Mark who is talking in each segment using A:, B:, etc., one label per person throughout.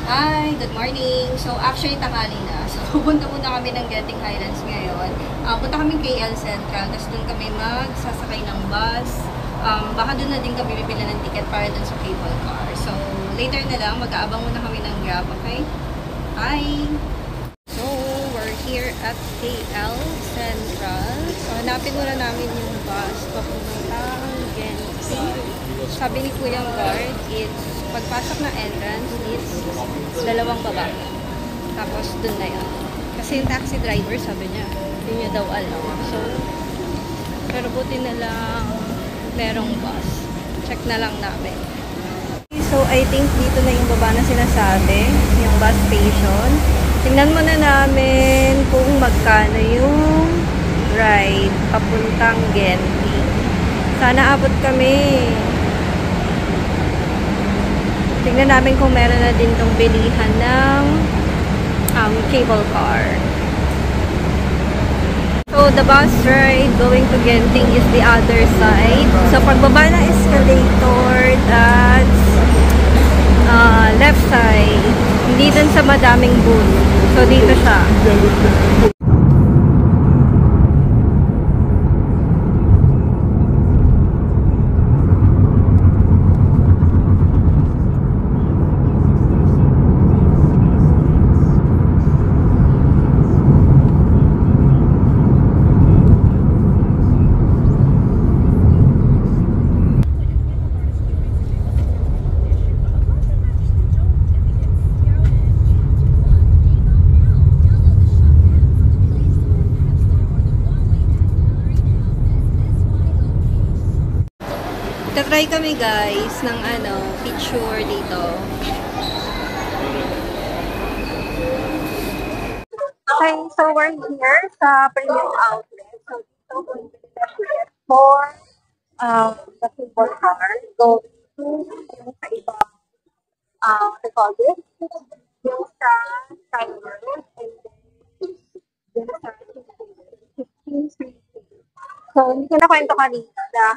A: Hi, good morning. So, actually, tanghali na. So, pupunta muna kami ng Genting Highlands ngayon. Punta kami KL Central, tapos doon kami magsasakay ng bus. Baka doon na din kami bibili ng ticket para doon sa cable car. So, later na lang, mag-aabang muna kami ng Grab, okay? Hi! So, we're here at KL Central. So, hanapin muna namin yung bus papuntang Genting. Sabi ni Kuyang Guard, it's pagpasok ng entrance is dalawang baba. Tapos dun na yun. Kasi yung taxi driver sabi niya, hindi niya daw alam. So, pero buti na lang merong bus. Check na lang namin. So, I think dito na yung baba na sinasabi, yung bus station. Tingnan muna namin kung magkano yung ride papuntang Genting. Sana abot kami. Tingnan namin kung meron na din tong bilihan ng cable car. So, the bus ride going to Genting is the other side. So, pagbaba ng escalator, that's left side. Hindi dun sa madaming booth. So, dito siya. Tatry kami guys ng picture dito. Okay, so we're here sa premium outlet. So dito we'll be ticket for the cable car going to yung sa ibang what do you call this? Yung sa Skyward and then yung sa 15 Street. So, hindi ko na kwento kanina na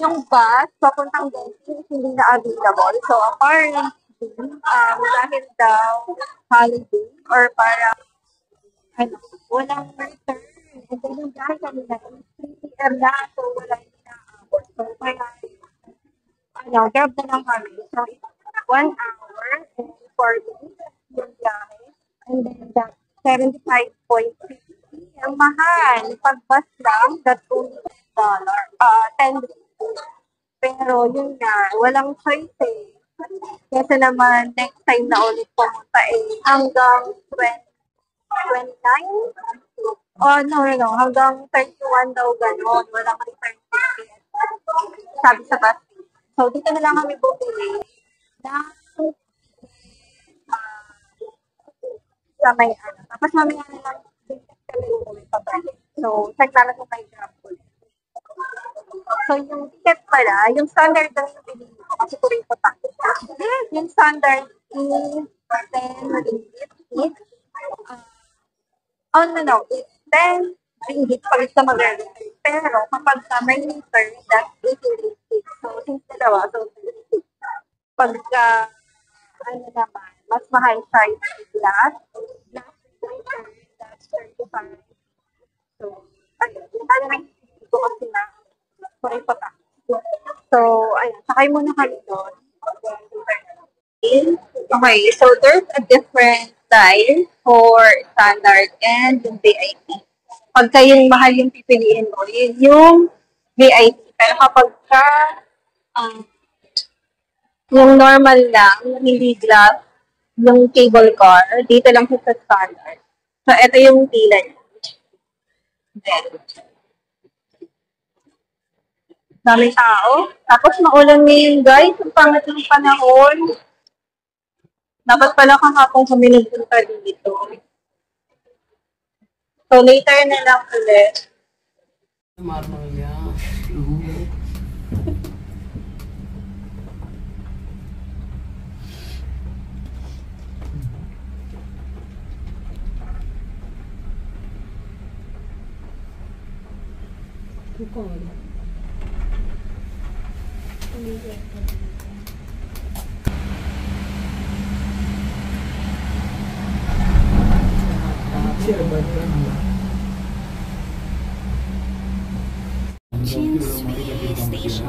A: yung bus papuntang Genting hindi na available. So, apparently, dahil daw holiday or para walang return. And then yung dahil kanina, 3 p.m. na, so wala yung inaabot. So, kaya, grab na lang kami. So, 1 hour and 4 minutes yung biyahe. And then, that's 75.50. Ang mahal. Pag bus lang, that's only $10. Pero yun nga, walang choice eh. Kasi naman, next time na ulit pumunta hanggang 29? Oh, no. Hanggang 31 daw gano'n. Walang return ticket. Sabi sa bus. So, dito na lang kami bumili na sa may Tapos mamaya na lang so, check namin kung may Grab ulit. So, yung ticket pala, yung standard daw yung pinili ko kasi tuloy ko tax. Yung standard is 10 ringgit each. It's 10 ringgit pag sa mag-register. Pero, kapag sa may meter, that's 18 ringgit. So, since dalawa, so 36. Pagka, naman, mas mahal siya yung last return, that's 35. So, ano na ko kasi na tuloy ko tax. So, sakay muna kami doon. Okay, so there's a different style for standard and yung VIP. Pagka yung mahal yung pipiliin mo, yun yung VIP. Pero kapag ka yung normal lang, hindi glass, yung cable car, dito lang sa standard. So, ito yung pila niya. Then, daming tao. Tapos maulan ngayon guys, ang pangat ng panahon. Dapat pala kahapon kami nagpunta dito. So later na lang ulit.
B: Chinsui Station.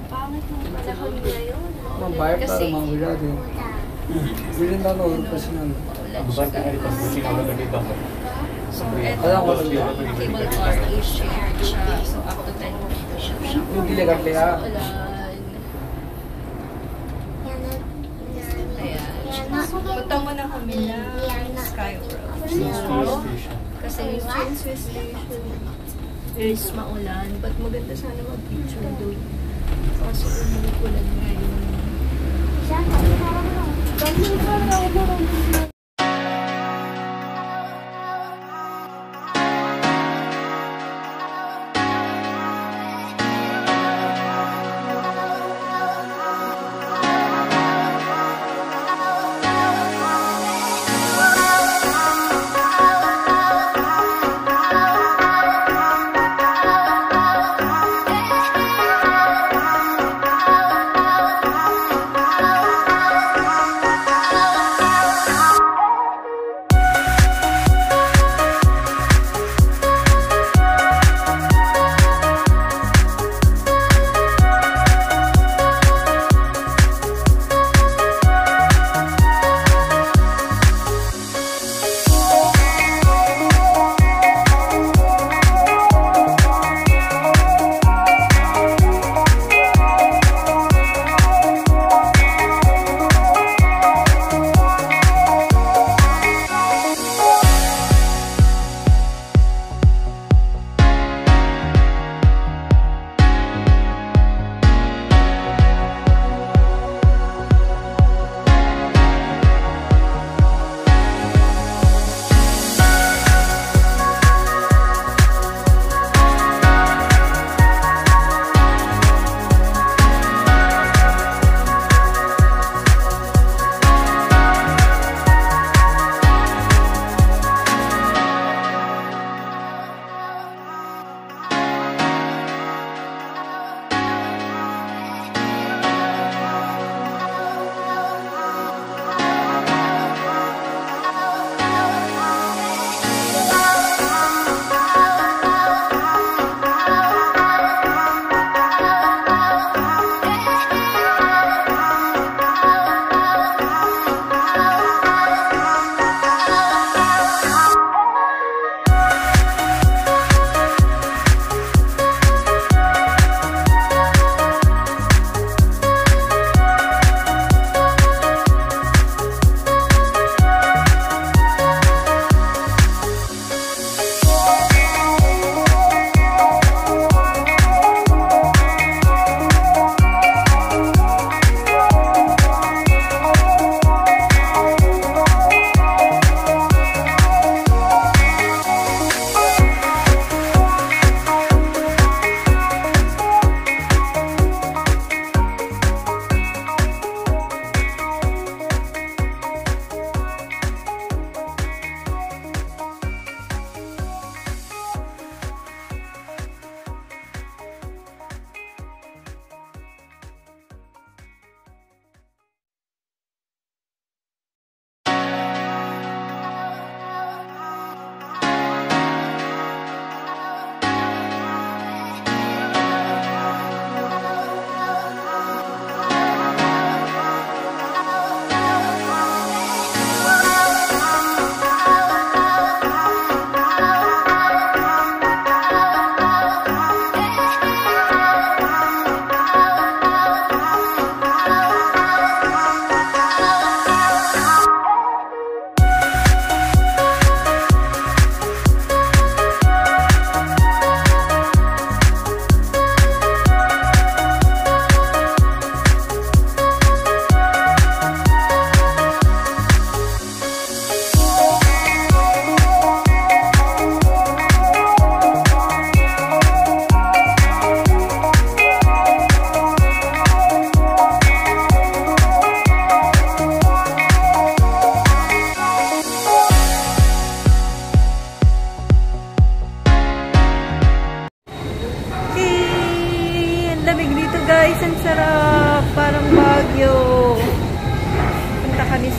B: Pangit mo panahon ngayon.
C: Membayar para
B: Kasi
C: mawala din. Bilhin na noon kasi nang
B: so, eto,
C: alam ko lang
B: cable car is shared siya. So, up to 10 people siya.
C: hindi legal kaya.
B: Ulan. Ayan. Punta mo na kami ng Sky World. Kasi yung Chinsui Station is maulan. But maganda sana mag-picture doon. Kaso umuulan ngayon.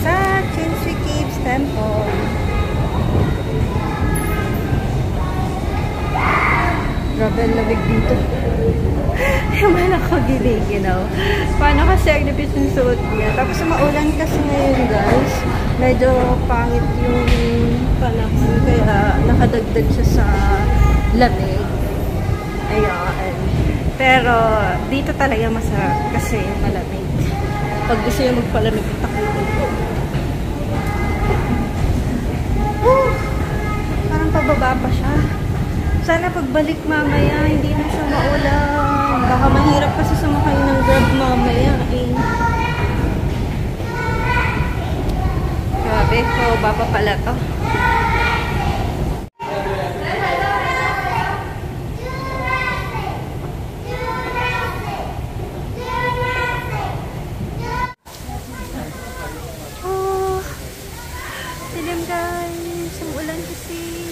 A: sa Chinsui Caves Temple. Grabe ang lamig dito. Yung malakagilig, you know. Paano kasi agnipis yung suot niya. Tapos maulan kasi ngayon, guys. Medyo pangit yung panahon. Kaya nakadagdag siya sa lamig. Ayan. Pero dito talaga masarap kasi malamig. Pag gusto niya magpalamig, takot ko. Parang pababa pa siya. Sana pagbalik mamaya, hindi na siya maulan. Baka mahirap kasi sumakay ng Grab mamaya eh. Grabe, pababa pa pala to. Oh, dilim guys. Ang ulan kasi.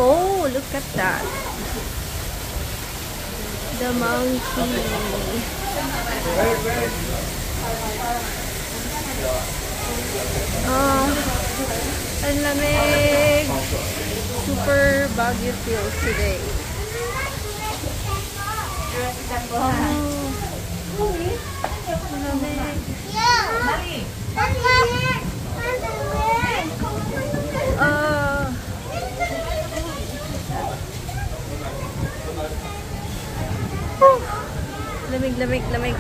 A: Oh, look at that. The monkey. Ang lamig. Super Baguio feels today. Ang lamig. Lamig.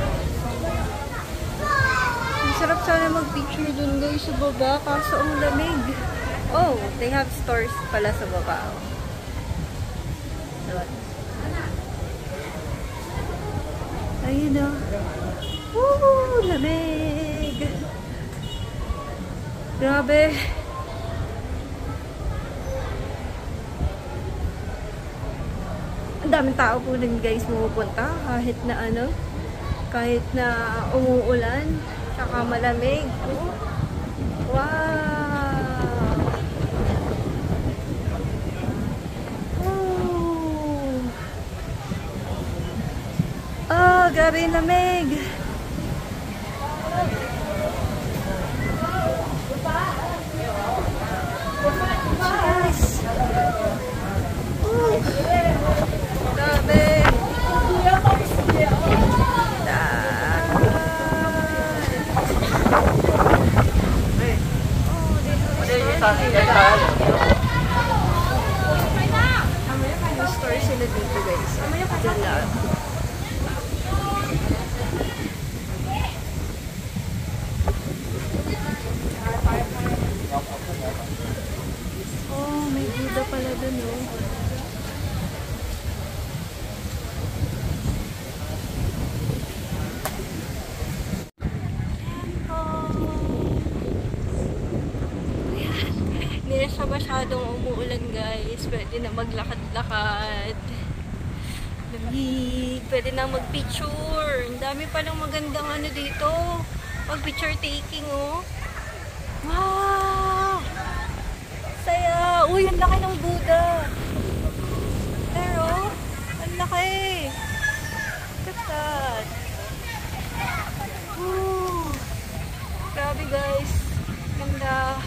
A: Masarap sana mag-picture dun guys sa baba kaso ang lamig. Oh, they have stores pala sa baba. Ayun o. Woo! Lamig! Grabe! Ang daming tao po din guys pumupunta kahit na kahit na umuulan saka malamig. Wow! Oh, grabe yung lamig! May store sila dito guys. Diyan lang. Oh, may Buddha pala dun oh. Hindi na siya masyadong umuulan guys. Pwede na maglakad-lakad. Pwede na mag-picture. Ang dami palang magandang dito. Pag-picture taking oh. Wow! Saya! Uy, ang laki ng Buddha. Pero, ang laki. Look at that. Ooh. Grabe guys. Ganda.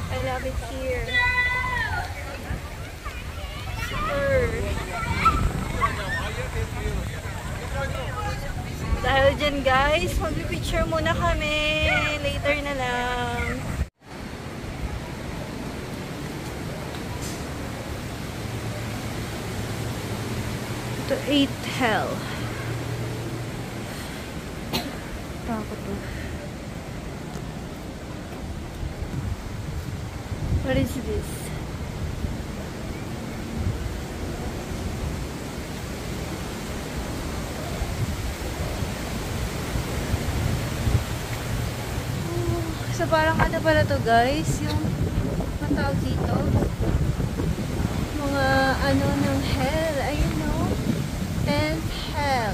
A: I love it here. Super. Dahil dyan guys, mag-picture muna kami. Later na lang. Ito 8th hell. Takot to. What is this? So parang pala to guys, yung matawag dito. Mga ng hell, ayun no. 10th hell.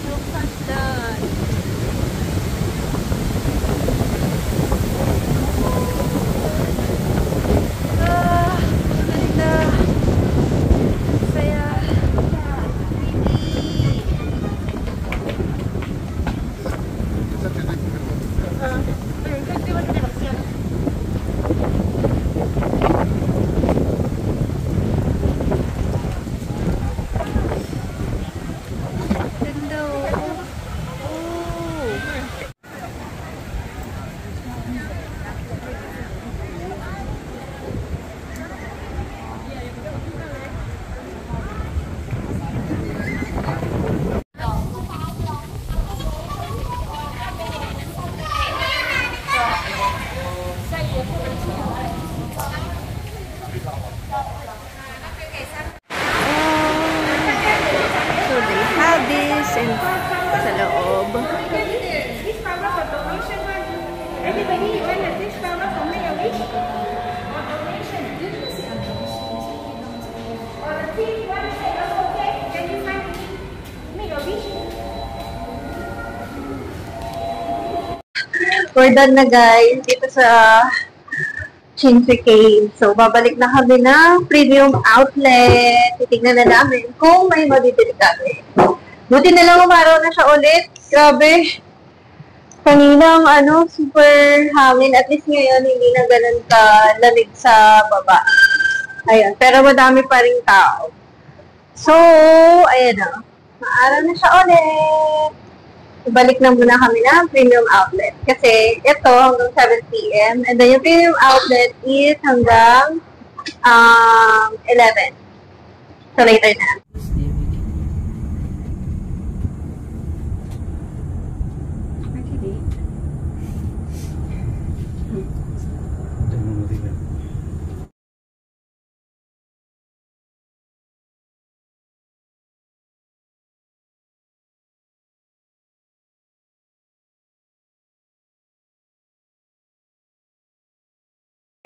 A: Look at that.
B: natin sa loob.
A: We're done na guys dito sa Chinse Cave. So, babalik na kami ng premium outlet. Titignan na namin kung may mabibili kami. Buti na lang umaraw na siya ulit. Grabe. Kaninang super hangin. At least ngayon, hindi na ganun ka lamig sa baba. Ayan. Pero madami pa rin tao. So, ayan na. Maaraw na siya ulit. Ibalik na muna kami ng premium outlet. Kasi ito hanggang 7 p.m. And then yung premium outlet is hanggang 11. So later na.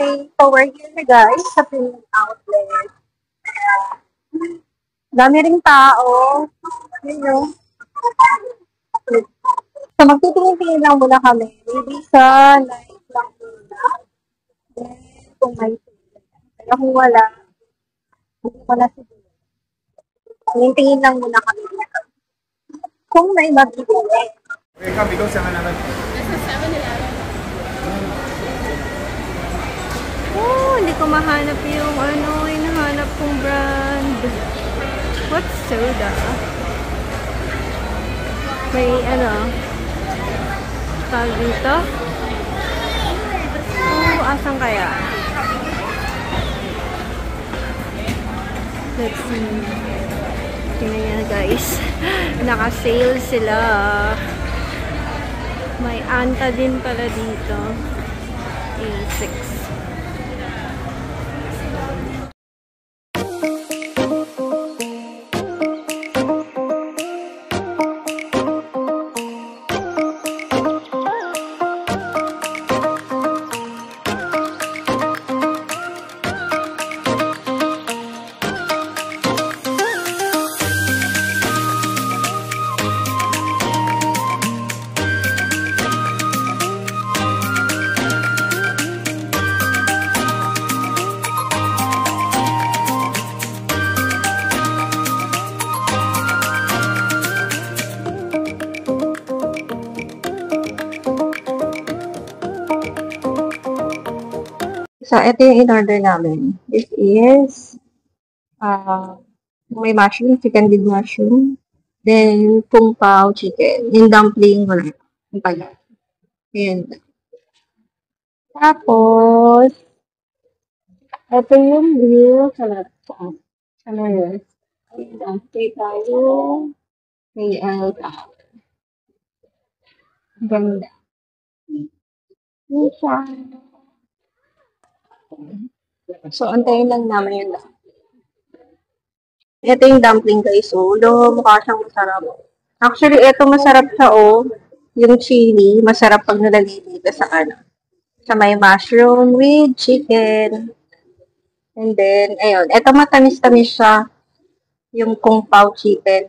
A: Okay, so we're here na guys sa premium outlet. Dami ring tao. Yun. So magtitingin-tingin lang muna kami. Maybe sa light lang muna. Then kung may sila. Pero kung wala, hindi wala siguro. Tingin lang muna kami. Kung may mabibili.
C: Okay, come, ikaw sa naman.
B: Oh, hindi ko mahanap yung hinahanap kong brand. What's soda? May tawag dito? Oh, asan kaya? Let's see. Tingnan niya guys. Naka-sale sila. May Anta din pala dito. A6.
A: So, ito yung in-order namin. This is may mushroom, chicken with mushroom. Then, kung pao chicken. Yung dumpling, wala. Yung pala. Ayan. Tapos, ito yung grill salad sauce. Salad. Ayan. Kaya tayo. May ganda. Yung siya. So, antayin lang namin yun lang. Ito yung dumpling guys. So, mukha siyang masarap. Actually, ito masarap siya yung chili. Masarap pag nalagay dito sa sa may mushroom with chicken. And then, ayun. Ito matamis-tamis siya. Yung kung pao chicken.